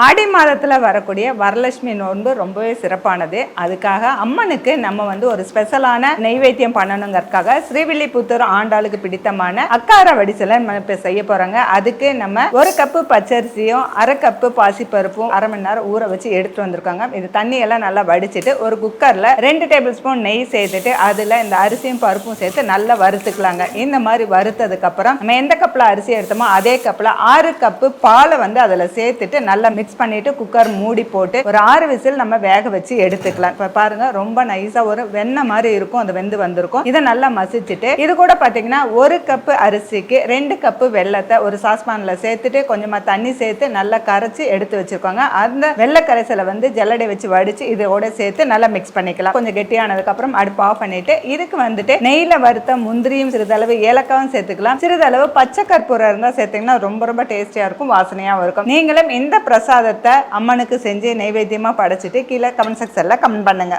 ஆடி மாதத்தில் வரக்கூடிய வரலட்சுமி நோன்பு ரொம்பவே சிறப்பானது. அதுக்காக அம்மனுக்கு நம்ம ஒரு ஸ்பெஷலான நெய்வேத்தியம் பண்ணணுங்கிறதுக்காக ஸ்ரீவில்லிபுத்தூர் ஆண்டாளுக்கு பிடித்தமான அக்கார வடிசலை நம்ம இப்போ செய்ய போகிறோங்க. அதுக்கு நம்ம 1 கப்பு பச்சரிசியும் 1/2 கப்பு பாசிப்பருப்பும் 1/2 மணி நேரம் ஊற வச்சு எடுத்துட்டு வந்திருக்காங்க. இது தண்ணியெல்லாம் நல்லா வடிச்சிட்டு ஒரு குக்கரில் 2 டேபிள் ஸ்பூன் நெய் சேர்த்துட்டு அதில் இந்த அரிசியும் பருப்பும் சேர்த்து நல்லா வறுத்துக்கலாங்க. இந்த மாதிரி வறுத்ததுக்கப்புறம் நம்ம எந்த கப்பில் அரிசி எடுத்தோமோ அதே கப்பில் 6 கப்பு பாலை அதில் சேர்த்துட்டு நல்லா மிக்ஸ் பண்ணிட்டு குக்கர் மூடி போட்டு ஒரு 6 விசில் நம்ம வேக வச்சு எடுத்துக்கலாம். இப்ப பாருங்க ரொம்ப நைஸா ஒரு வெண்ணெய் மாதிரி இருக்கும், அது வெந்து வந்திருக்கும். இதை நல்லா மசிச்சுட்டு இது கூட பாத்தீங்கன்னா 1 கப்பு அரிசிக்கு 2 கப்பு வெல்லத்தை ஒரு சாஸ்பான்ல சேர்த்துட்டு கொஞ்சமா தண்ணி சேர்த்து நல்லா கரைச்சி எடுத்து வச்சிருக்காங்க. அந்த வெள்ளை கரைசலை ஜல்லடை வச்சு வடிச்சு இதோட சேர்த்து நல்லா மிக்ஸ் பண்ணிக்கலாம். கொஞ்சம் கெட்டியானதுக்கு அப்புறம் அடுப்பு ஆஃப் பண்ணிட்டு இதுக்கு நெய்ல வறுத்த முந்திரியும் சிறிதளவு ஏலக்காவும் சேர்த்துக்கலாம். சிறிதளவு பச்சை கற்பூரம் இருந்தா சேர்த்தீங்கன்னா ரொம்ப ரொம்ப டேஸ்டியா இருக்கும், வாசனையாகவும் இருக்கும். நீங்களும் இந்த பிரசாதத்தை அம்மனுக்கு செஞ்சு நைவேத்தியமா படைச்சிட்டு கீழே கமெண்ட் செக்ஷன்ல கமெண்ட் பண்ணுங்க.